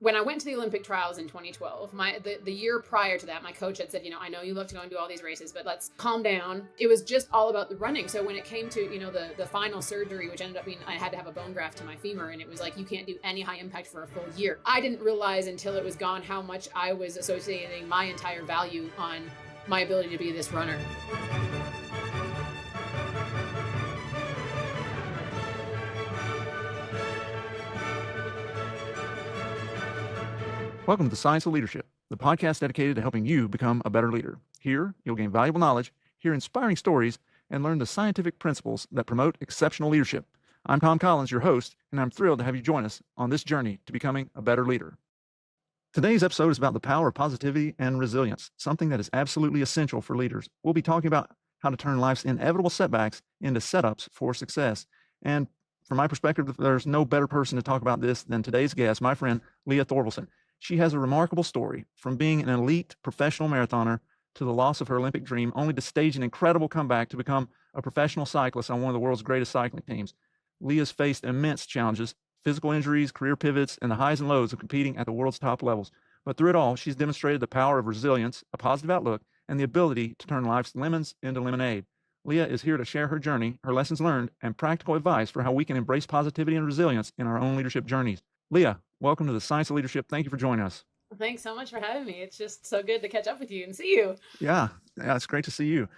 when I went to the Olympic trials in 2012, the year prior to that, my coach had said, I know you love to go and do all these races, but let's calm down. It was just all about the running. So when it came to, the final surgery, which ended up being, I had to have a bone graft to my femur, and it was like, you can't do any high impact for a full year. I didn't realize until it was gone how much I was associating my entire value on my ability to be this runner. Welcome to the Science of Leadership, the podcast dedicated to helping you become a better leader. Here, you'll gain valuable knowledge, hear inspiring stories, and learn the scientific principles that promote exceptional leadership. I'm Tom Collins, your host, and I'm thrilled to have you join us on this journey to becoming a better leader. Today's episode is about the power of positivity and resilience, something that is absolutely essential for leaders. We'll be talking about how to turn life's inevitable setbacks into setups for success. And from my perspective, there's no better person to talk about this than today's guest, my friend, Leah Thorvilson. She has a remarkable story, from being an elite professional marathoner to the loss of her Olympic dream, only to stage an incredible comeback to become a professional cyclist on one of the world's greatest cycling teams. Leah's faced immense challenges, physical injuries, career pivots, and the highs and lows of competing at the world's top levels. But through it all, she's demonstrated the power of resilience, a positive outlook, and the ability to turn life's lemons into lemonade. Leah is here to share her journey, her lessons learned, and practical advice for how we can embrace positivity and resilience in our own leadership journeys. Leah, welcome to the Science of Leadership. Thank you for joining us. Thanks so much for having me. It's just so good to catch up with you and see you. Yeah, it's great to see you.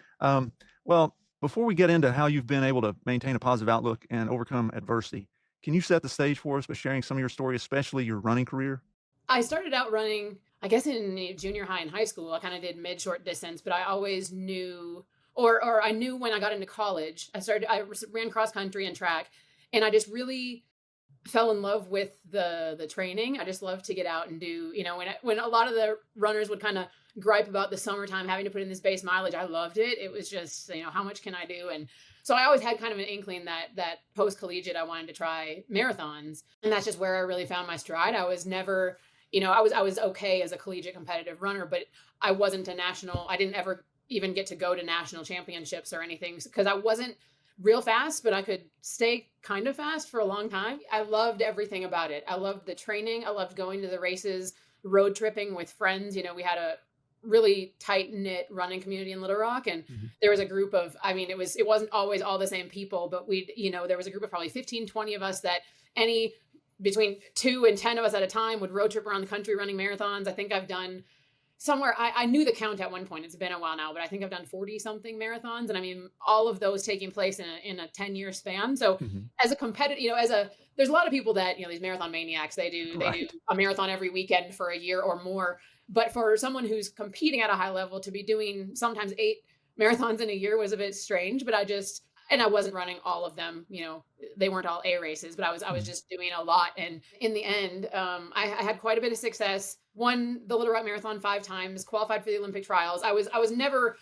Well, before we get into how you've been able to maintain a positive outlook and overcome adversity, can you set the stage for us by sharing some of your story, especially your running career? I started out running, I guess, in junior high and high school. I kind of did mid-short distance, but I always knew, or I knew when I got into college, I ran cross country and track, and I just really fell in love with the training. I just love to get out and do, when a lot of the runners would kind of gripe about the summertime having to put in this base mileage, I loved it. It was just, how much can I do? And so I always had kind of an inkling that post-collegiate, I wanted to try marathons. And that's just where I really found my stride. I was never, I was okay as a collegiate competitive runner, but I wasn't I didn't ever even get to go to national championships or anything because I wasn't real fast, but I could stay kind of fast for a long time. I loved everything about it. I loved the training. I loved going to the races, road tripping with friends. We had a really tight knit running community in Little Rock. And there was a group of, it wasn't always all the same people, but there was a group of probably 15, 20 of us that between 2 and 10 of us at a time would road trip around the country running marathons. I think I've done somewhere, I knew the count at one point, it's been a while now, but I think I've done 40 something marathons. And all of those taking place in a 10-year span. So as a competitor, there's a lot of people that, these marathon maniacs, they do a marathon every weekend for a year or more. But for someone who's competing at a high level to be doing sometimes 8 marathons in a year was a bit strange, but I wasn't running all of them, they weren't all A races, but I was just doing a lot. And in the end, I had quite a bit of success, won the Little Rock Marathon 5 times, qualified for the Olympic trials. I was never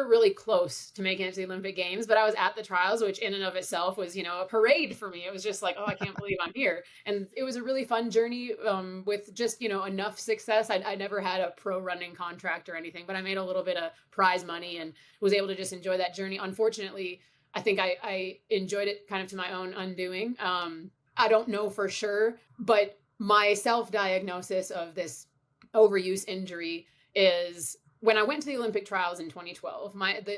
really close to making it to the Olympic Games, but I was at the trials, which in and of itself was, a parade for me. It was just like, oh, I can't believe I'm here. And it was a really fun journey with just, enough success. I never had a pro running contract or anything, but I made a little bit of prize money and was able to just enjoy that journey. Unfortunately, I think I enjoyed it kind of to my own undoing. I don't know for sure, but my self-diagnosis of this overuse injury is when I went to the Olympic trials in 2012,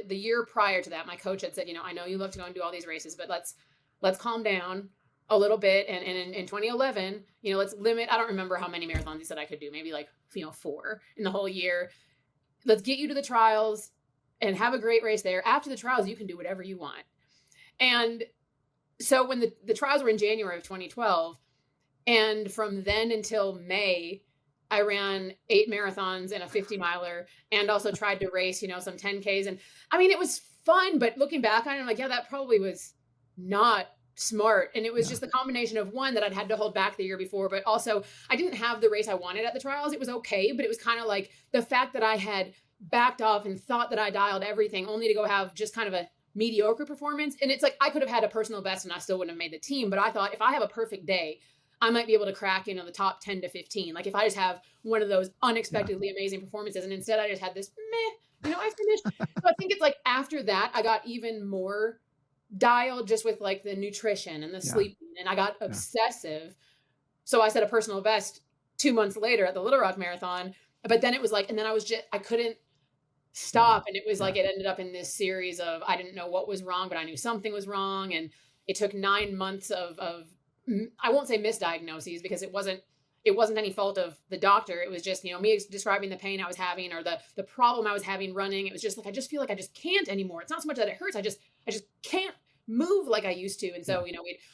the year prior to that, my coach had said, I know you love to go and do all these races, but let's calm down a little bit. And in 2011, let's limit, I don't remember how many marathons he said I could do, maybe 4 in the whole year. Let's get you to the trials and have a great race there. After the trials, you can do whatever you want. And so when the trials were in January of 2012, and from then until May, I ran 8 marathons and a 50 miler and also tried to race, some 10Ks. And it was fun, but looking back on it, I'm like, yeah, that probably was not smart. And it was just the combination of one that I'd had to hold back the year before, but also I didn't have the race I wanted at the trials. It was okay, but it was kind of like the fact that I had backed off and thought that I dialed everything only to go have just kind of a mediocre performance. And it's like, I could have had a personal best and I still wouldn't have made the team. But I thought if I have a perfect day, I might be able to crack, the top 10 to 15. Like if I just have one of those unexpectedly amazing performances and instead I just had this I finished. So I think it's like after that, I got even more dialed just with like the nutrition and the sleeping, and I got obsessive. So I set a personal best 2 months later at the Little Rock Marathon. But then it was like, and then I couldn't stop. And it was like, it ended up in this series of, I didn't know what was wrong, but I knew something was wrong. And it took 9 months of I won't say misdiagnoses, because it wasn't any fault of the doctor. It was just, me describing the pain I was having, or the problem I was having running. It was just like, I just feel like I just can't anymore. It's not so much that it hurts. I just can't move like I used to. And so,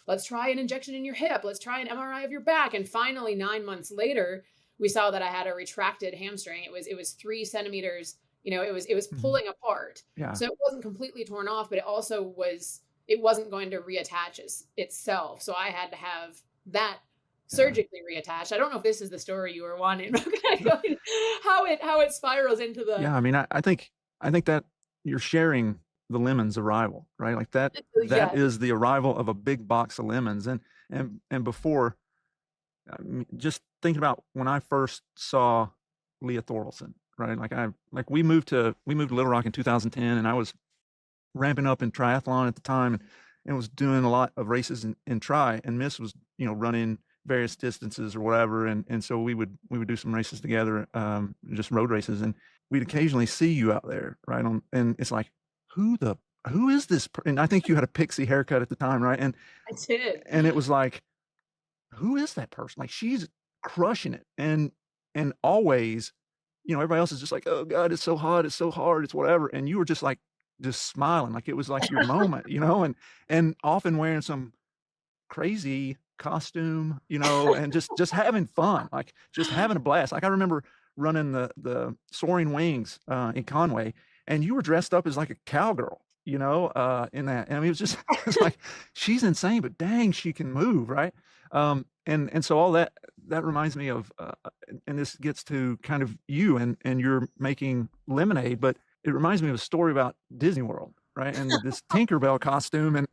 let's try an injection in your hip. Let's try an MRI of your back. And finally, 9 months later, we saw that I had a retracted hamstring. It was 3 centimeters. It was pulling apart. Yeah. So it wasn't completely torn off, but it wasn't going to reattach itself. So I had to have that surgically reattached. I don't know if this is the story you were wanting, but how it spirals into the. Yeah. I mean, I think that you're sharing the lemon's arrival, right? Like that is the arrival of a big box of lemons. And before, just thinking about when I first saw Leah Thorvilson, right? Like we moved to Little Rock in 2010, and I was ramping up in triathlon at the time, and was doing a lot of races in tri, and Miss was, running various distances or whatever. And so we would do some races together, just road races. And we'd occasionally see you out there, right? And it's like, who is this? And I think you had a pixie haircut at the time, right? And I did. And it was like, who is that person? Like, she's crushing it. And always, everybody else is just like, oh God, it's so hot. It's so hard. It's whatever. And you were just smiling, like it was like your moment, and often wearing some crazy costume, and just having fun, like just having a blast. Like I remember running the Soaring Wings in Conway, and you were dressed up as like a cowgirl, in that. And I mean, it's like, she's insane, but dang, she can move, right? And so all that reminds me of, and this gets to kind of you and you're making lemonade, but it reminds me of a story about Disney World, right? And this Tinkerbell costume and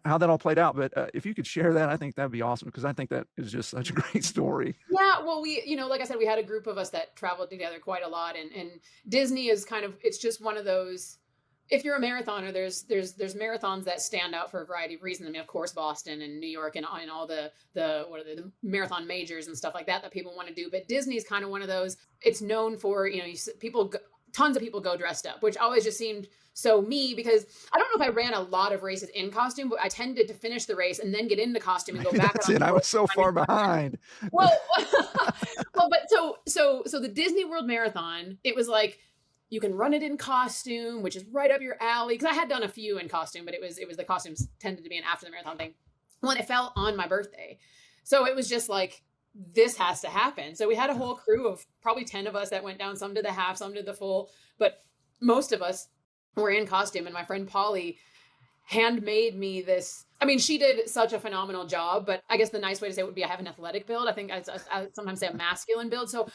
how that all played out. But if you could share that, I think that'd be awesome, because I think that is just such a great story. Yeah, well, we, like I said, we had a group of us that traveled together quite a lot, and Disney is it's just one of those. If you're a marathoner, there's marathons that stand out for a variety of reasons. I mean, of course, Boston and New York and all the marathon majors and stuff like that people want to do. But Disney's kind of one of those. It's known for, tons of people go dressed up, which always just seemed so me, because I don't know if I ran a lot of races in costume, but I tended to finish the race and then get into costume and go back. That's it. I was so far behind. Well, but so the Disney World Marathon, it was like, you can run it in costume, which is right up your alley. Because I had done a few in costume, but it was the costumes tended to be an after the marathon thing. When it fell on my birthday, so it was just like, this has to happen. So we had a whole crew of probably 10 of us that went down. Some did the half, some did the full, but most of us were in costume. And my friend Polly handmade me this. I mean, she did such a phenomenal job, but I guess the nice way to say it would be, I have an athletic build. I think I sometimes say a masculine build. So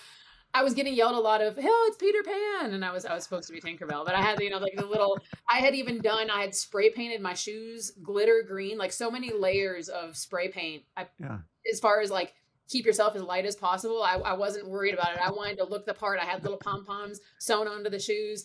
I was getting yelled a lot of, "Oh, it's Peter Pan," and I was supposed to be Tinkerbell, but I had like the little. I had spray painted my shoes glitter green, like so many layers of spray paint. As far as like, keep yourself as light as possible, I wasn't worried about it. I wanted to look the part. I had little pom poms sewn onto the shoes,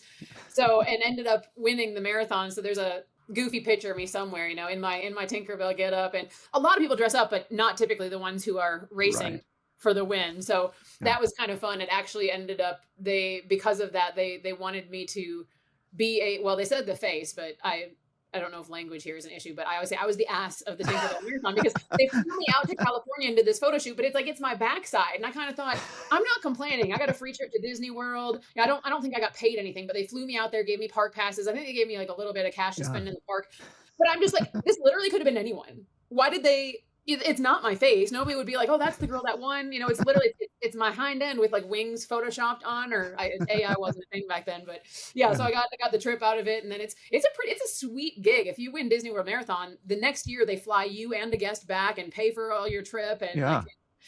and ended up winning the marathon. So there's a goofy picture of me somewhere, in my Tinkerbell get up, and a lot of people dress up, but not typically the ones who are racing. Right. For the win. So that was kind of fun. It actually ended up, because of that, they wanted me to be they said the face, but I don't know if language here is an issue, but I always say I was the ass of the Tinkerbell Marathon, because they flew me out to California and did this photo shoot, but it's my backside. And I kind of thought, I'm not complaining. I got a free trip to Disney World. I don't think I got paid anything, but they flew me out there, gave me park passes. I think they gave me like a little bit of cash to spend in the park, but I'm just like, this literally could have been anyone. Why did they? It's not my face. Nobody would be like, "Oh, that's the girl that won." It's literally it's my hind end with like wings photoshopped on, or AI wasn't a thing back then. But yeah, so I got the trip out of it, and then it's a sweet gig. If you win Disney World Marathon, the next year they fly you and a guest back and pay for all your trip, and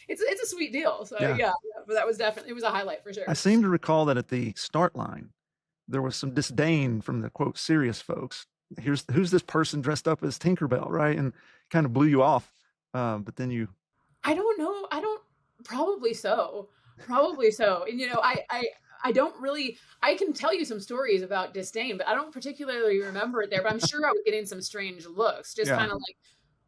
it's a sweet deal. So yeah, but that was definitely, it was a highlight for sure. I seem to recall that at the start line, there was some disdain from the quote serious folks. Who's this person dressed up as Tinkerbell, right? And kind of blew you off. But then I don't know. Probably so. And, I don't really, I can tell you some stories about disdain, but I don't particularly remember it there, but I'm sure I was getting some strange looks, just kind of like,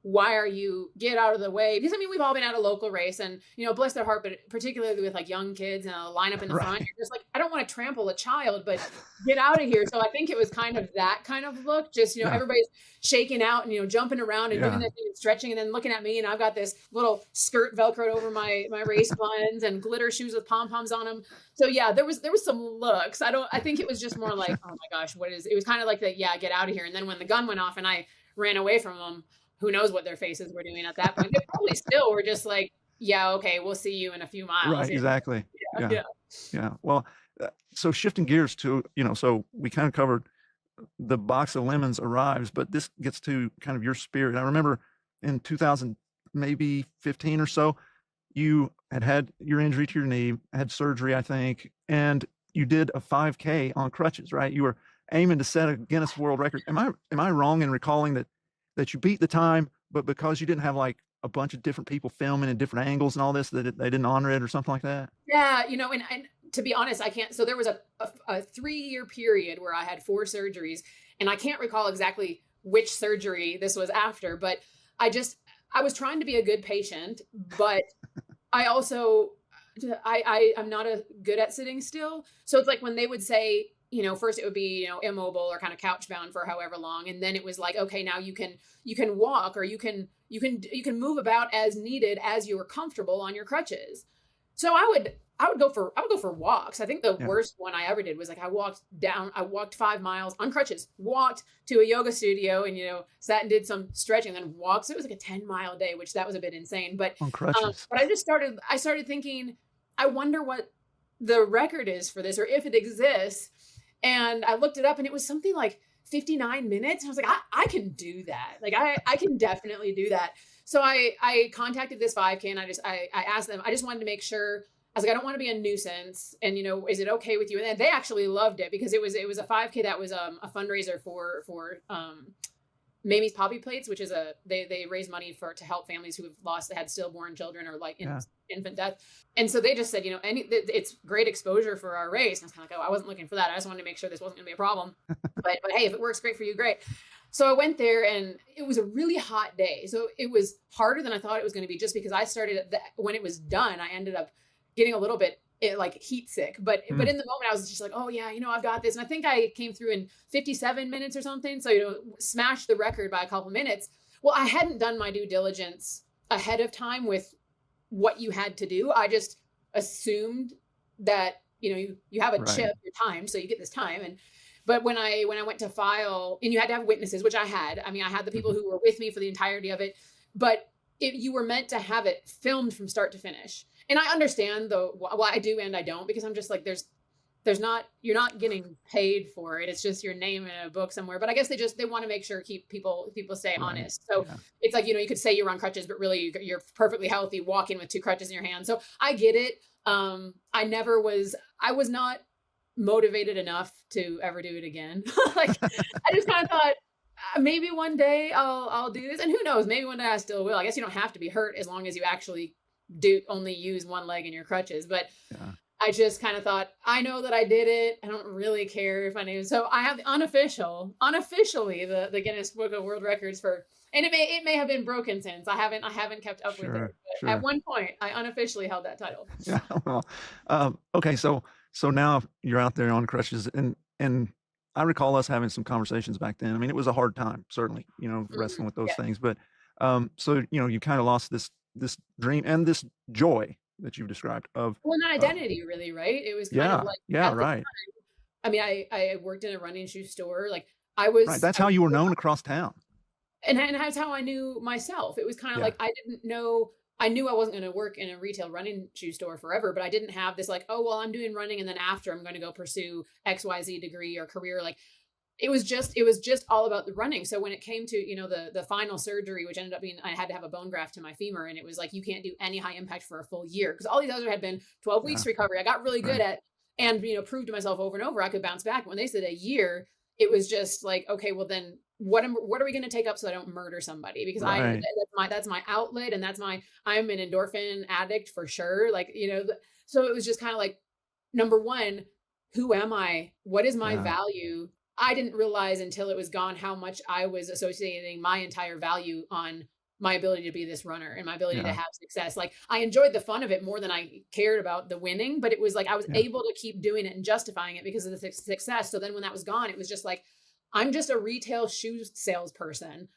why are you, get out of the way? Because I mean, we've all been at a local race and, you know, bless their heart, but particularly with like young kids and a line up in the front, Right. you're just like, I don't want to trample a child, but get out of here. So I think it was kind of that kind of look, just, you know, Yeah. everybody's shaking out and, you know, jumping around and doing Yeah. that thing and stretching and then looking at me. And I've got this little skirt velcroed over my race buns and glitter shoes with pom-poms on them. So yeah, there was some looks. I think it was just more like, oh my gosh, what is, it was kind of like that, yeah, get out of here. And then when the gun went off and I ran away from them, who knows what their faces were doing at that point. They probably still were just like, yeah, okay, we'll see you in a few miles. Right. You Exactly. know? Yeah. Yeah. Yeah. Well, so shifting gears to, so we kind of covered the box of lemons arrives, but this gets to kind of your spirit. I remember in 2000, maybe 15 or so, you had your injury to your knee, had surgery, I think, and you did a 5K on crutches, right? You were aiming to set a Guinness World Record. Am I wrong in recalling that you beat the time, but because you didn't have like a bunch of different people filming in different angles and all this, that they didn't honor it or something like that? Yeah, you know, and to be honest, I can't. So there was a 3 year period where I had 4 surgeries, and I can't recall exactly which surgery this was after, but I just, I was trying to be a good patient, but I also, I'm not a good at sitting still. So it's like when they would say, you know, first it would be, you know, immobile or kind of couch bound for however long, and then it was like, okay, now you can walk, or you can move about as needed as you were comfortable on your crutches. So I would go for walks. I think the Yeah. worst one I ever did was like I walked 5 miles on crutches, walked to a yoga studio and, you know, sat and did some stretching, then walked. So it was like a 10-mile day, which that was a bit insane. On crutches. But I started thinking, I wonder what the record is for this or if it exists. And I looked it up and it was something like 59 minutes. And I was like, I can do that. Like I can definitely do that. So I contacted this 5K and I asked them, I just wanted to make sure. I was like, I don't want to be a nuisance. And, you know, is it okay with you? And they actually loved it because it was a 5K that was a fundraiser for Mamie's Poppy Plates, which is they raise money to help families who have had stillborn children or like Yeah. infant death. And so they just said, you know, it's great exposure for our race. And I was kind of like, oh, I wasn't looking for that. I just wanted to make sure this wasn't going to be a problem. But hey, if it works great for you, great. So I went there and it was a really hot day. So it was harder than I thought it was going to be just because I started when it was done, I ended up getting a little bit like heat sick. But in the moment I was just like, oh yeah, you know, I've got this. And I think I came through in 57 minutes or something. So, you know, smashed the record by a couple minutes. Well, I hadn't done my due diligence ahead of time with what you had to do. I just assumed that, you know, you have a Right. chip, your time, so you get this time. But when I went to file, and you had to have witnesses, which I had. I mean, I had the people who were with me for the entirety of it, but you were meant to have it filmed from start to finish. And I understand well, I do and I don't, because I'm just like, there's not, you're not getting paid for it. It's just your name in a book somewhere. But I guess they want to make sure people stay Right. honest. So Yeah. it's like, you know, you could say you're on crutches, but really you're perfectly healthy walking with 2 crutches in your hand. So I get it. I was not motivated enough to ever do it again. Like I just kind of thought, maybe one day I'll do this, and who knows, maybe one day I still will. I guess you don't have to be hurt as long as you actually do only use one leg in your crutches. But Yeah. I just kind of thought, I know that I did it. I don't really care if I knew. So I have the unofficially the Guinness Book of World Records for, and it may have been broken since. I haven't kept up with it. But Sure. at one point, I unofficially held that title. Yeah. Well, okay. So now you're out there on crutches, and I recall us having some conversations back then. I mean, it was a hard time, certainly, you know, wrestling with those Yeah. things. But so you know, you kind of lost this dream and this joy that you've described of. Well, an identity, really, right? It was kind of Yeah. like Yeah. at the, Right. I mean, I worked in a running shoe store. Like I Right. was, That's how you were known across town. and that's how I knew myself. It was kind of Yeah. like I didn't know. I knew I wasn't going to work in a retail running shoe store forever, but I didn't have this like, oh well, I'm doing running, and then after I'm going to go pursue XYZ degree or career. Like it was just all about the running. So when it came to, you know, the final surgery, which ended up being I had to have a bone graft to my femur, and it was like you can't do any high impact for a full year, because all these others had been 12 weeks Yeah. recovery. I got really good Right. at, and, you know, proved to myself over and over I could bounce back. When they said a year, it was just like, okay, well then what are we going to take up so I don't murder somebody? Because Right. that's my outlet, and I'm an endorphin addict for sure. Like, you know, so it was just kind of like, number one, who am I? What is my Yeah. value? I didn't realize until it was gone how much I was associating my entire value on my ability to be this runner and my ability to Yeah. have success. Like I enjoyed the fun of it more than I cared about the winning, but it was like I was Yeah. able to keep doing it and justifying it because of the success. So then when that was gone, it was just like, I'm just a retail shoe salesperson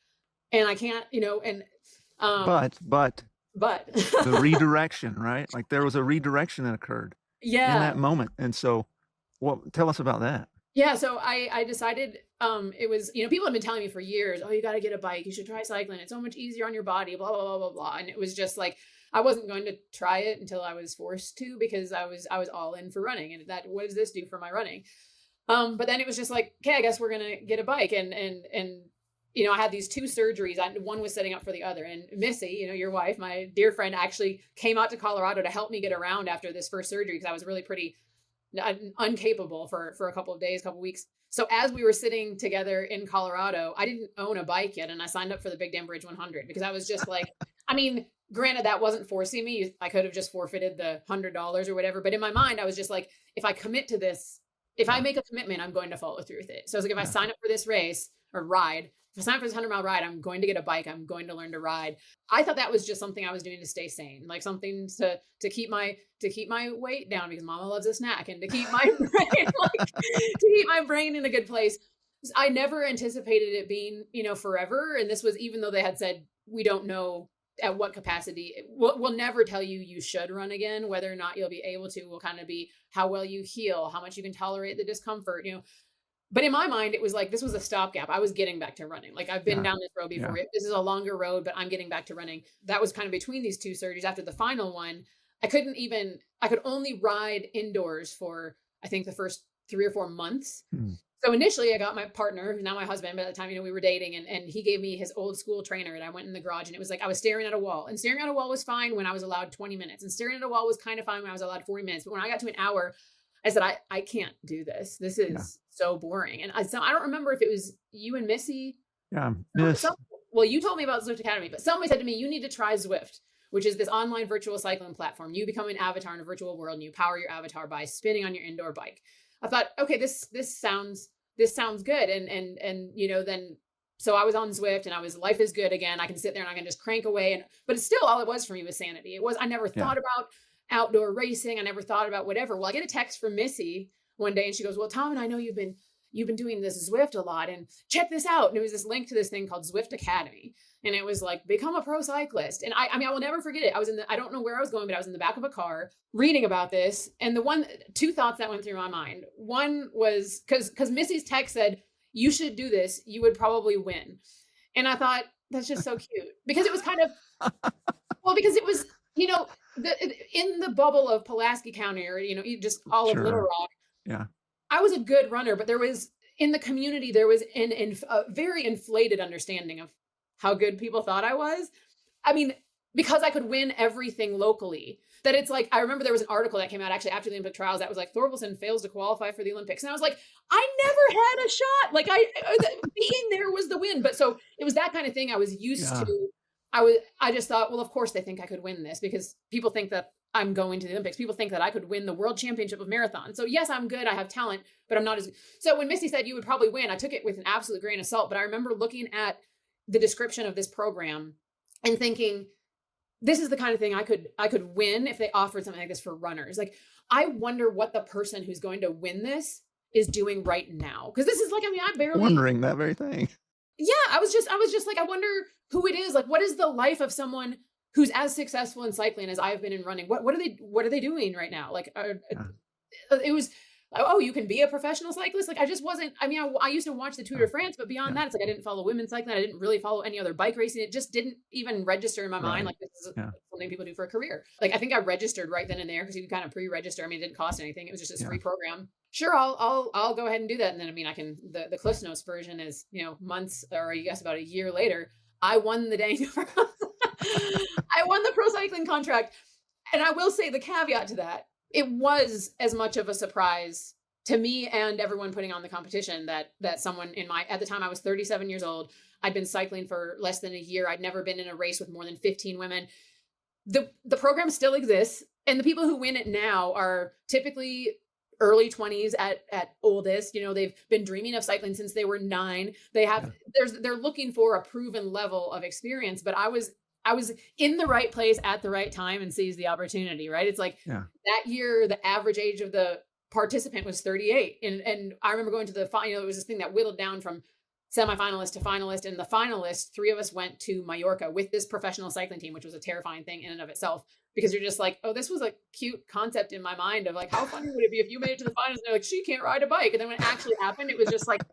and I can't, and But but the redirection, right? Like there was a redirection that occurred in yeah. that moment. And so tell us about that. Yeah, so I decided it was, people have been telling me for years, oh, you got to get a bike, you should try cycling, it's so much easier on your body, blah blah blah blah blah. And it was just like I wasn't going to try it until I was forced to because I was all in for running and that what does this do for my running? But then it was just like, okay, I guess we're going to get a bike and I had these two surgeries. One was setting up for the other. And Missy, your wife, my dear friend, actually came out to Colorado to help me get around after this first surgery because I was really pretty uncapable for a couple of days, couple of weeks. So as we were sitting together in Colorado, I didn't own a bike yet. And I signed up for the Big Dam Bridge 100 because I was just like, I mean, granted, that wasn't forcing me. I could have just forfeited the $100 or whatever. But in my mind, I was just like, if I commit to this, if I make a commitment, I'm going to follow through with it. So I was like, if I sign up for this race or ride, if I sign up for this 100-mile ride, I'm going to get a bike. I'm going to learn to ride. I thought that was just something I was doing to stay sane, like something to keep my weight down because mama loves a snack and to keep my brain to keep my brain in a good place. I never anticipated it being, forever. And this was, even though they had said, we don't know at what capacity, we'll never tell you should run again. Whether or not you'll be able to will kind of be how well you heal, how much you can tolerate the discomfort, But in my mind, it was like, this was a stopgap. I was getting back to running. Like I've been down this road before. Yeah. This is a longer road, but I'm getting back to running. That was kind of between these two surgeries. After the final one, I could only ride indoors for, I think the first 3 or 4 months. So initially I got my partner, who's now my husband, but at the time, we were dating and he gave me his old school trainer and I went in the garage and it was like, I was staring at a wall and staring at a wall was fine when I was allowed 20 minutes and staring at a wall was kind of fine when I was allowed 40 minutes. But when I got to an hour, I said, I can't do this. This is so boring. And I don't remember if it was you and Missy. Yeah. Well, you told me about Zwift Academy, but somebody said to me, you need to try Zwift, which is this online virtual cycling platform. You become an avatar in a virtual world and you power your avatar by spinning on your indoor bike. I thought, okay, this sounds good. And then, so I was on Zwift and life is good again. I can sit there and I can just crank away. But it's still, all it was for me was sanity. I never thought about outdoor racing. I never thought about whatever. Well, I get a text from Missy one day and she goes, well, Tom, and I know you've been doing this Zwift a lot and check this out. And it was this link to this thing called Zwift Academy. And it was like, become a pro cyclist. And I will never forget it. I don't know where I was going, but I was in the back of a car reading about this. And two thoughts that went through my mind. One was because Missy's text said, you should do this. You would probably win. And I thought, that's just so cute because it was kind of, well, because it was, in the bubble of Pulaski County or, just all of Little Rock. Yeah. I was a good runner, but there was in the community, there was a very inflated understanding of how good people thought I was. I mean, because I could win everything locally, that it's like, I remember there was an article that came out actually after the Olympic trials that was like, Thorvilson fails to qualify for the Olympics. And I was like, I never had a shot. Like being there was the win. But so it was that kind of thing I was used to. I just thought, well, of course they think I could win this because people think that I'm going to the Olympics. People think that I could win the world championship of marathon. So yes, I'm good. I have talent, but I'm not as, so when Missy said you would probably win, I took it with an absolute grain of salt. But I remember looking at the description of this program and thinking, this is the kind of thing I could win if they offered something like this for runners. Like, I wonder what the person who's going to win this is doing right now. Cause this is like, I barely wondering that very thing. Yeah. I was just like, I wonder who it is. Like, what is the life of someone who's as successful in cycling as I've been in running? What are they doing right now? Like, it was, oh, you can be a professional cyclist. Like, I just wasn't, I used to watch the Tour de France, but beyond that, it's like, I didn't follow women's cycling. I didn't really follow any other bike racing. It just didn't even register in my mind. Like, this is something people do for a career. Like, I think I registered right then and there because you can kind of pre-register. It didn't cost anything. It was just this free program. Sure. I'll go ahead and do that. And then, I can, the Cliff Notes version is, months or I guess about a year later, I won the dang, I won the pro cycling contract. And I will say the caveat to that, it was as much of a surprise to me and everyone putting on the competition that someone at the time I was 37 years old. I'd been cycling for less than a year. I'd never been in a race with more than 15 women. The program still exists. And the people who win it now are typically early 20s at oldest. They've been dreaming of cycling since they were 9. They're looking for a proven level of experience, but I was in the right place at the right time and seized the opportunity, right? It's like that year, the average age of the participant was 38. And I remember going to the final, it was this thing that whittled down from semifinalist to finalist. And the finalists, 3 of us went to Mallorca with this professional cycling team, which was a terrifying thing in and of itself, because you're just like, oh, this was a cute concept in my mind of like, how funny would it be if you made it to the finals and they're like, she can't ride a bike. And then when it actually happened, it was just like,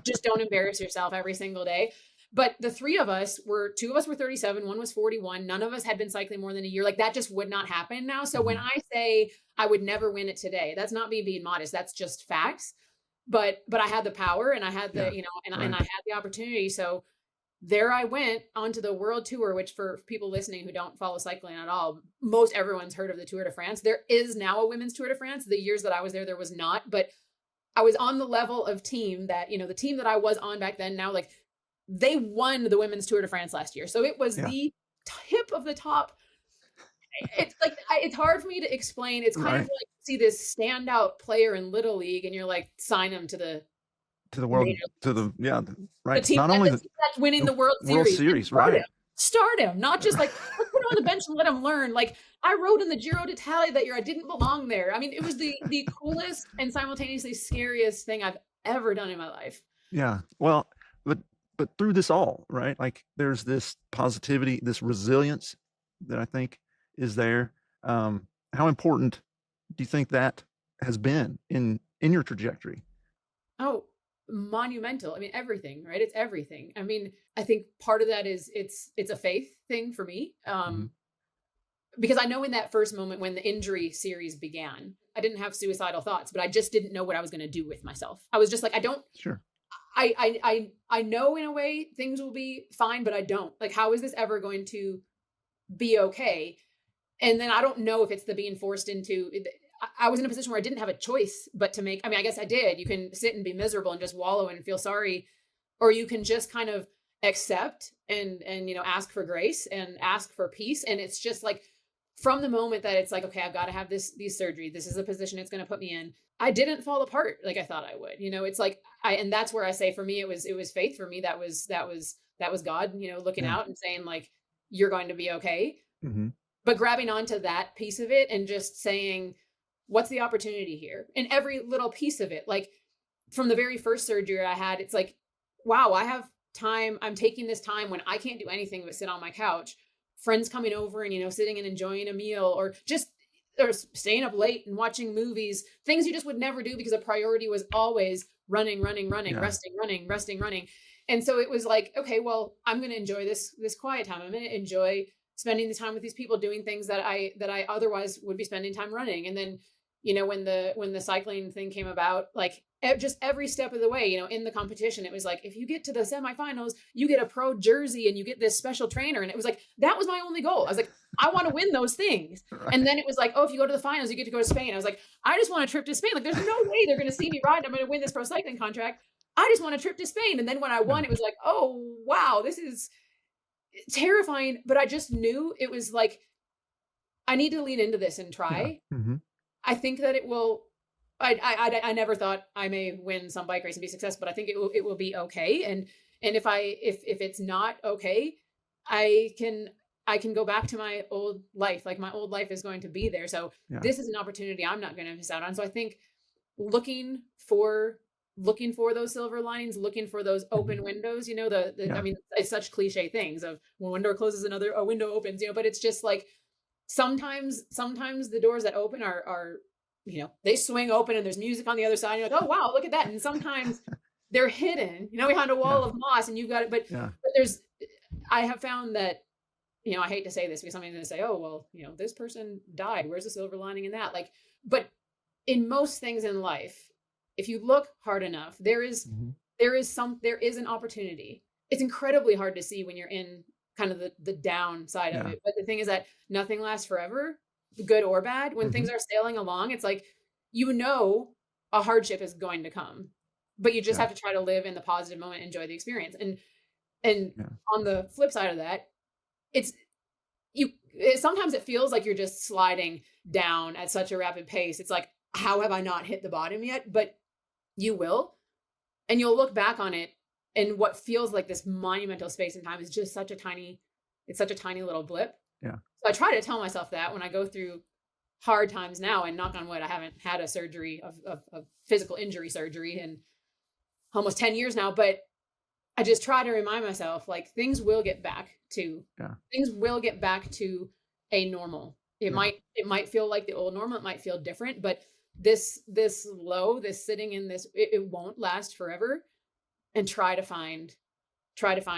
just don't embarrass yourself every single day. But the 3 of us 2 of us were 37, 1 was 41. None of us had been cycling more than a year. Like that just would not happen now. So when I say I would never win it today, that's not me being modest. That's just facts. But I had the power and I had the, and I had the opportunity. So there I went onto the world tour, which for people listening who don't follow cycling at all, most everyone's heard of the Tour de France. There is now a women's Tour de France. The years that I was there was not, but I was on the level of team that, the team that I was on back then, now like they won the women's Tour de France last year. So it was the tip of the top. It's like, it's hard for me to explain. It's kind of like see this standout player in Little League and you're like, sign him to the world, to the, right. The team, not only that's winning the World Series, right. Start him, not just like, let's put him on the bench and let him learn. Like I rode in the Giro d'Italia that year. I didn't belong there. I mean, it was the coolest and simultaneously scariest thing I've ever done in my life. Yeah. Well, but through this all, right? Like there's this positivity, this resilience that I think is there. How important do you think that has been in your trajectory? Oh, monumental. I mean, everything, right? It's everything. I mean, I think part of that is it's a faith thing for me. Because I know in that first moment when the injury series began, I didn't have suicidal thoughts, but I just didn't know what I was going to do with myself. I was just like, I know in a way things will be fine, but I don't. Like, how is this ever going to be okay? And then I don't know if it's the being forced into, I was in a position where I didn't have a choice but to make, I mean, I guess I did. You can sit and be miserable and just wallow and feel sorry, or you can just kind of accept and ask for grace and ask for peace. And it's just like, from the moment that it's like, okay, I've got to have these surgery. This is a position it's going to put me in. I didn't fall apart like I thought I would. It's like and that's where I say for me it was faith. For me that was God, looking out and saying like, you're going to be okay. But grabbing onto that piece of it and just saying, what's the opportunity here? And every little piece of it, like from the very first surgery I had, it's like, wow, I have time. I'm taking this time when I can't do anything but sit on my couch. Friends coming over and, sitting and enjoying a meal or staying up late and watching movies, things you just would never do because the priority was always running, resting, running. And so it was like, okay, well, I'm going to enjoy this quiet time. I'm going to enjoy spending the time with these people doing things that I otherwise would be spending time running. And then, when the cycling thing came about, like just every step of the way, in the competition, it was like, if you get to the semifinals, you get a pro jersey and you get this special trainer. And it was like, that was my only goal. I was like, I want to win those things. Right. And then it was like, oh, if you go to the finals, you get to go to Spain. I was like, I just want a trip to Spain. Like, there's no way they're going to see me ride. I'm going to win this pro cycling contract. I just want a trip to Spain. And then when I won, it was like, oh, wow, this is terrifying. But I just knew it was like, I need to lean into this and try. I think that it will. I never thought I may win some bike race and be successful, but I think it will be okay. And if it's not okay, I can go back to my old life. Like my old life is going to be there. So this is an opportunity I'm not going to miss out on. So I think looking for those silver linings, looking for those open windows, I mean, it's such cliche things of when one door closes, a window opens, but it's just like, sometimes the doors that open are they swing open and there's music on the other side. And you're like, oh wow, look at that. And sometimes they're hidden, behind a wall of moss, and you've got it. But I have found that, I hate to say this because somebody's going to say, oh well, this person died. Where's the silver lining in that? Like, but in most things in life, if you look hard enough, there is an opportunity. It's incredibly hard to see when you're in kind of the downside of it. But the thing is that nothing lasts forever, good or bad. When things are sailing along, it's like, a hardship is going to come, but you just have to try to live in the positive moment, enjoy the experience. And on the flip side of that, sometimes it feels like you're just sliding down at such a rapid pace. It's like, how have I not hit the bottom yet? But you will, and you'll look back on it, and what feels like this monumental space and time is just it's such a tiny little blip. Yeah. So I try to tell myself that when I go through hard times now, and knock on wood, I haven't had a surgery of physical injury surgery in almost 10 years now, but I just try to remind myself, like, things will get back to Yeah. a normal. It Yeah. might feel like the old normal, it might feel different, but this low, this sitting in this, it won't last forever. And try to find,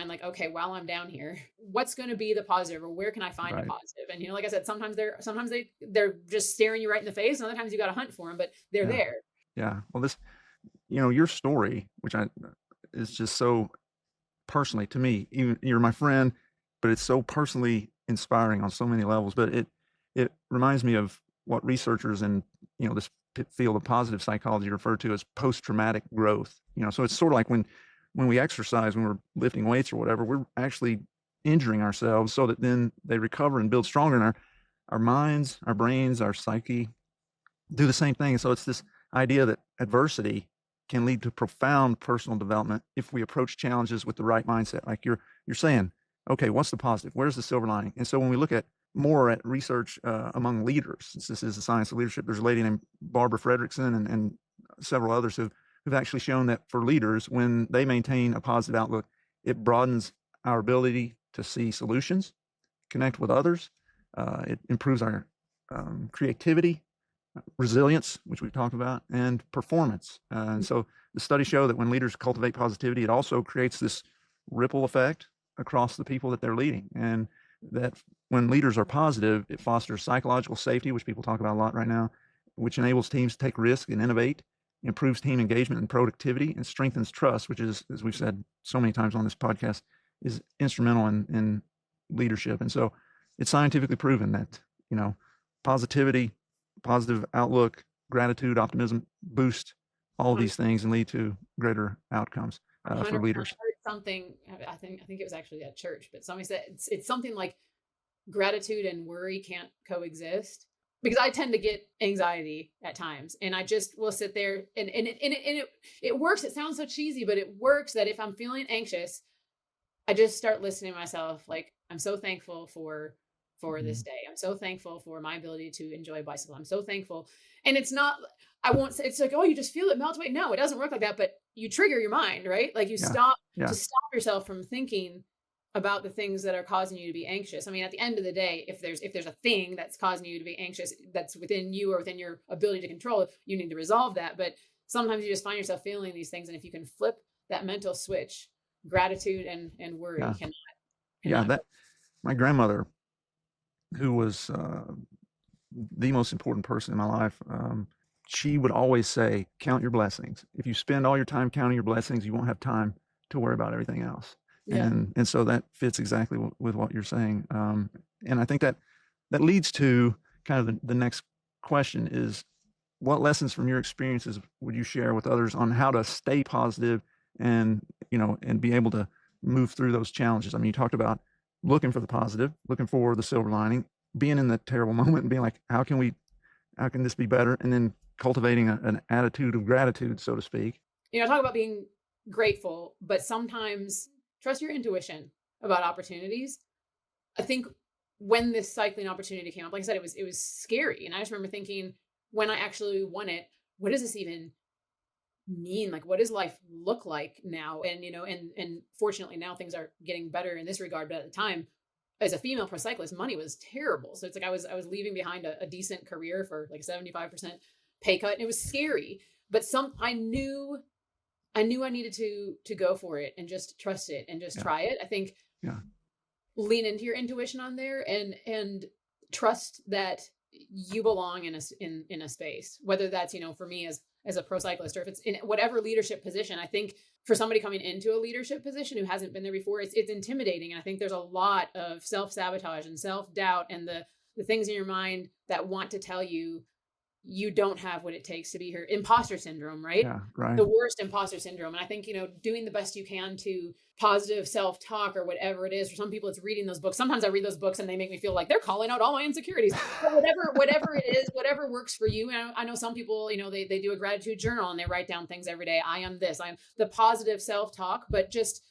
like, okay, while I'm down here, what's going to be the positive, or where can I find a Right. positive? And like I said, sometimes they're just staring you right in the face, and other times you got to hunt for them, but they're Yeah. there. Yeah. Well, your story, which is just so personally to me, even you're my friend, but it's so personally inspiring on so many levels. But it reminds me of what researchers in, this field of positive psychology refer to as post-traumatic growth. So it's sort of like when we exercise, when we're lifting weights or whatever, we're actually injuring ourselves so that then they recover and build stronger, and our minds, our brains, our psyche do the same thing. So it's this idea that adversity can lead to profound personal development if we approach challenges with the right mindset. Like you're saying, okay, what's the positive? Where's the silver lining? And so when we look at more at research among leaders, since this is the science of leadership, there's a lady named Barbara Fredrickson and several others who've actually shown that for leaders, when they maintain a positive outlook, it broadens our ability to see solutions, connect with others. It improves our creativity, resilience, which we've talked about, and performance. And so the studies show that when leaders cultivate positivity, it also creates this ripple effect across the people that they're leading. And that when leaders are positive, it fosters psychological safety, which people talk about a lot right now, which enables teams to take risks and innovate, improves team engagement and productivity, and strengthens trust, which is, as we've said so many times on this podcast, is instrumental in leadership. And so it's scientifically proven that, positivity, positive outlook, gratitude, optimism boost all of these things and lead to greater outcomes for 100%. leaders. I heard something, I think it was actually at church, but somebody said it's something like gratitude and worry can't coexist, because I tend to get anxiety at times, and I just will sit there, and it works. It sounds so cheesy, but it works, that if I'm feeling anxious, I just start listening to myself, like, I'm so thankful for this day. I'm so thankful for my ability to enjoy bicycle. I'm so thankful. And it's not, I won't say, it's like, oh, you just feel it melt away. No, it doesn't work like that, but you trigger your mind, right? Like, you stop Yeah. yourself from thinking about the things that are causing you to be anxious. I mean, at the end of the day, if there's a thing that's causing you to be anxious, that's within you or within your ability to control, you need to resolve that. But sometimes you just find yourself feeling these things. And if you can flip that mental switch, gratitude and worry cannot. That my grandmother, who was the most important person in my life, she would always say, count your blessings. If you spend all your time counting your blessings, you won't have time to worry about everything else. Yeah. And so that fits exactly with what you're saying. And I think that leads to kind of the next question is, what lessons from your experiences would you share with others on how to stay positive and, and be able to move through those challenges? I mean, you talked about looking for the positive, looking for the silver lining, being in the terrible moment and being like, how can this be better? And then cultivating an attitude of gratitude, so to speak. Talk about being grateful, but sometimes trust your intuition about opportunities. I think when this cycling opportunity came up, like I said, it was scary. And I just remember thinking, when I actually won it, what does this even mean? Like, what does life look like now? And, and fortunately now things are getting better in this regard. But at the time, as a female pro cyclist, money was terrible. So it's like I was leaving behind a decent career for like a 75% pay cut. And it was scary. But I knew I needed to go for it and just trust it and just try it. I think lean into your intuition on there and trust that you belong in a space, whether that's, for me as a pro cyclist, or if it's in whatever leadership position. I think for somebody coming into a leadership position who hasn't been there before, it's intimidating. And I think there's a lot of self-sabotage and self-doubt and the things in your mind that want to tell you you don't have what it takes to be here. Imposter syndrome, right? Yeah, right. The worst imposter syndrome. And I think, doing the best you can to positive self-talk or whatever it is. For some people, it's reading those books. Sometimes I read those books and they make me feel like they're calling out all my insecurities. But whatever it is, whatever works for you. And I know some people, they do a gratitude journal and they write down things every day. I am this, I'm the positive self-talk, but just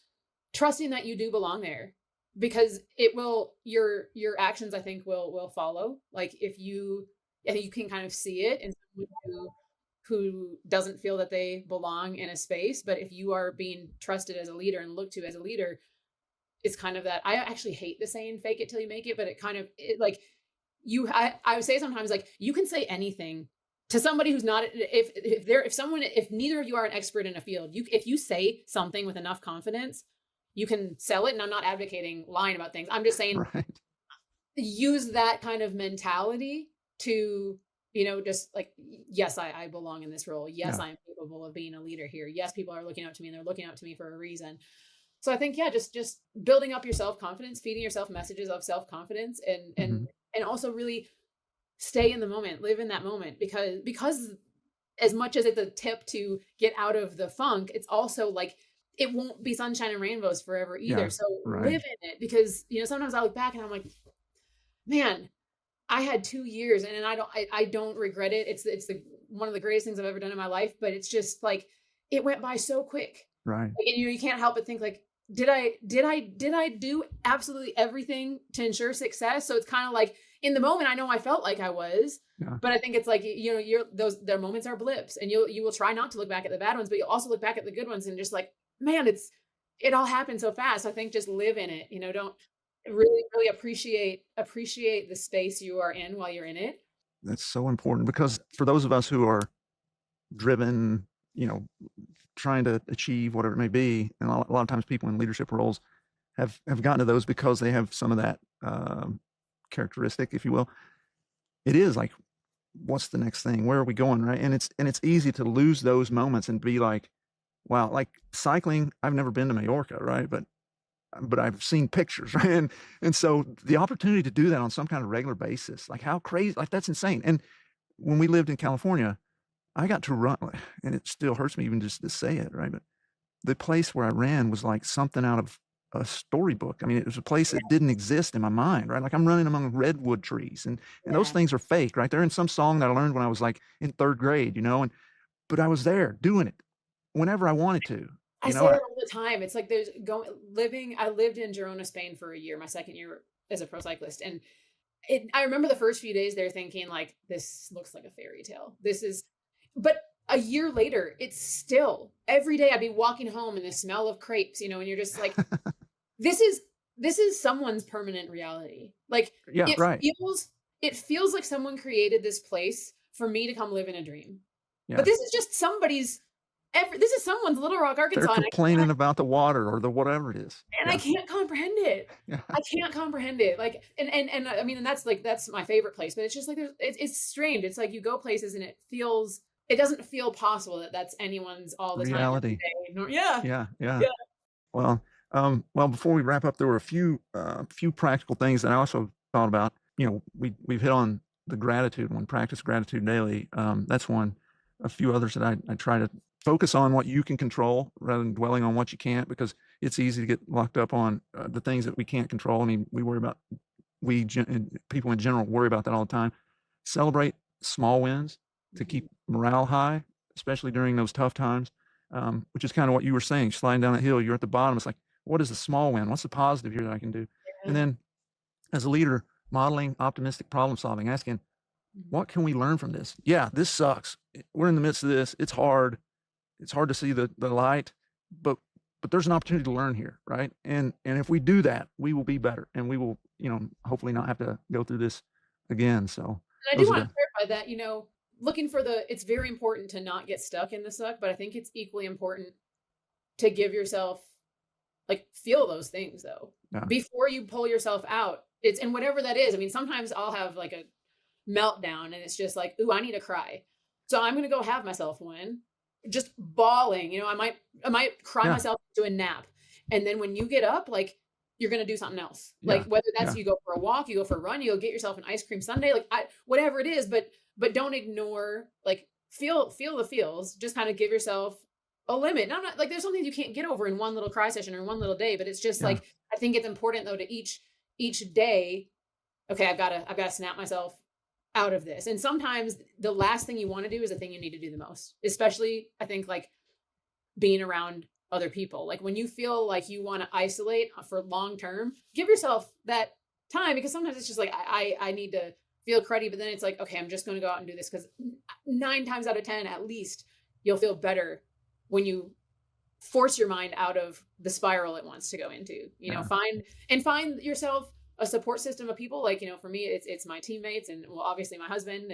trusting that you do belong there, because it will, your actions, I think, will follow. Like if you, I think you can kind of see it in someone who doesn't feel that they belong in a space. But if you are being trusted as a leader and looked to as a leader, it's kind of that. I actually hate the saying fake it till you make it, but it kind of, like, I would say sometimes, like, you can say anything to somebody who's not, if neither of you are an expert in a field, if you say something with enough confidence, you can sell it. And I'm not advocating lying about things. I'm just saying, Right. use that kind of mentality to, just like, yes, I belong in this role. Yes, Yeah. I'm capable of being a leader here. Yes, people are looking up to me and they're looking up to me for a reason. So I think, yeah, just building up your self-confidence, feeding yourself messages of self-confidence, and also really stay in the moment, live in that moment, because as much as it's a tip to get out of the funk, it's also like, it won't be sunshine and rainbows forever either. Yeah, So right. live in it, because, sometimes I look back and I'm like, man, I had 2 years and I don't regret it. It's one of the greatest things I've ever done in my life, but it's just like, it went by so quick. Right. Like, and you can't help but think, like, did I do absolutely everything to ensure success? So it's kind of like, in the moment, I know I felt like I was, Yeah. but I think it's like, their moments are blips, and you will try not to look back at the bad ones, but you'll also look back at the good ones and just like, man, it all happened so fast. I think just live in it, don't really, really appreciate the space you are in while you're in it. That's so important, because for those of us who are driven, trying to achieve whatever it may be, and a lot of times people in leadership roles have gotten to those because they have some of that characteristic, if you will. It is like, what's the next thing? Where are we going? Right. And it's easy to lose those moments and be like, wow, like cycling, I've never been to Mallorca, right? But I've seen pictures, right? And so the opportunity to do that on some kind of regular basis, like, how crazy, like, that's insane. And when we lived in California, I got to run, and it still hurts me even just to say it, right? But the place where I ran was like something out of a storybook. I mean, it was a place that didn't exist in my mind, right? Like, I'm running among redwood trees, and those things are fake, right? They're in some song that I learned when I was like in 3rd grade, but I was there doing it whenever I wanted to. I say that all the time. It's like, I lived in Girona, Spain for a year, my 2nd year as a pro cyclist. And I remember the first few days there thinking, like, this looks like a fairy tale. But a year later, it's still, every day I'd be walking home and the smell of crepes, and you're just like, this is someone's permanent reality. Like, Yeah, right. It feels like someone created this place for me to come live in a dream. Yeah. But this is just this is someone's Little Rock, Arkansas. They're complaining about the water or the whatever it is. And I can't comprehend it. Yeah. I can't comprehend it. Like, and I mean, and that's my favorite place, but it's just like, it's strange. It's like, you go places and it doesn't feel possible that that's anyone's all the reality. Time. Yeah. Well, before we wrap up, there were a few practical things that I also thought about. We've hit on the gratitude one, practice gratitude daily. That's one. A few others that I try to focus on what you can control rather than dwelling on what you can't, because it's easy to get locked up on the things that we can't control. I mean, people in general worry about that all the time. Celebrate small wins to keep morale high, especially during those tough times, which is kind of what you were saying, sliding down that hill, you're at the bottom. It's like, what is the small win? What's the positive here that I can do? Yeah. And then as a leader, modeling optimistic problem solving, asking, what can we learn from this? Yeah, this sucks. We're in the midst of this. It's hard. It's hard to see the light, but there's an opportunity to learn here, right? And if we do that, we will be better, and we will, hopefully not have to go through this again. So, and I do want to clarify that, looking for it's very important to not get stuck in the suck, but I think it's equally important to give yourself, like, feel those things though, before you pull yourself out. And whatever that is. I mean, sometimes I'll have like a meltdown and it's just like, ooh, I need to cry. So I'm going to go have myself one, just bawling. I might cry myself into a nap. And then when you get up, like, you're going to do something else. Yeah. Like whether that's Yeah. you go for a walk, you go for a run, you go get yourself an ice cream sundae, like whatever it is, but don't ignore, like feel the feels, just kind of give yourself a limit. And I'm not like, there's something you can't get over in one little cry session or in one little day, but it's just Yeah. like, I think it's important though to each day, okay, I've got to snap myself out of this. And sometimes the last thing you want to do is the thing you need to do the most, especially I think like being around other people. Like when you feel like you want to isolate for long term, give yourself that time, because sometimes it's just like, I need to feel cruddy, but then it's like, okay, I'm just going to go out and do this, because 9 times out of 10, at least, you'll feel better when you force your mind out of the spiral it wants to go into, you know, find yourself a support system of people. Like, you know, for me, it's my teammates and, well, obviously my husband,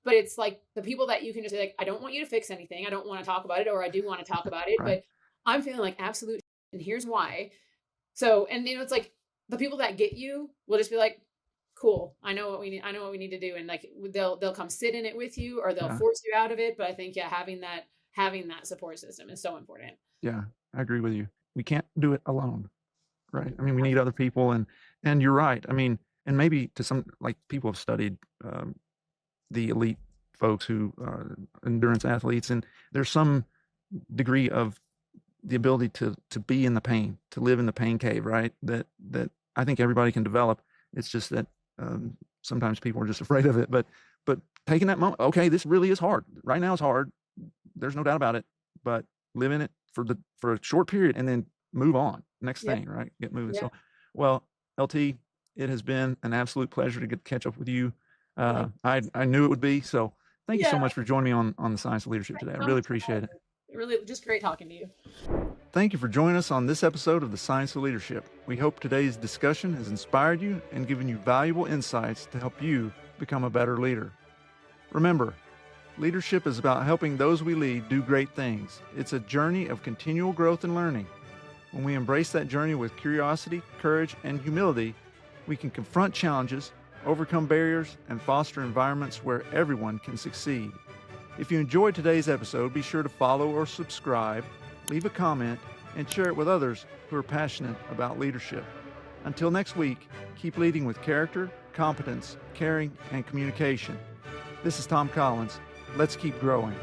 but it's like the people that you can just say, like, I don't want you to fix anything. I don't want to talk about it, or I do want to talk about it, Right. but I'm feeling like absolute, and here's why. So, and you know, it's like the people that get you will just be like, cool, I know what we need to do. And like, they'll come sit in it with you, or they'll force you out of it. But I think, having that support system is so important. Yeah, I agree with you. We can't do it alone, right? I mean, we need other people, and you're right. I mean, and maybe to some, like, people have studied the elite folks who are endurance athletes, and there's some degree of the ability to be in the pain, to live in the pain cave, right? That I think everybody can develop. It's just that sometimes people are just afraid of it. But taking that moment, okay, this really is hard. Right now it's hard. There's no doubt about it. But live in it for a short period, and then move on. Next thing, right? Get moving. Yeah. So, well, LT, it has been an absolute pleasure to get to catch up with you. I knew it would be. So thank you so much for joining me on the Science of Leadership today. I really appreciate it. Really just great talking to you. Thank you for joining us on this episode of the Science of Leadership. We hope today's discussion has inspired you and given you valuable insights to help you become a better leader. Remember, leadership is about helping those we lead do great things. It's a journey of continual growth and learning. When we embrace that journey with curiosity, courage, and humility, we can confront challenges, overcome barriers, and foster environments where everyone can succeed. If you enjoyed today's episode, be sure to follow or subscribe, leave a comment, and share it with others who are passionate about leadership. Until next week, keep leading with character, competence, caring, and communication. This is Tom Collins. Let's keep growing.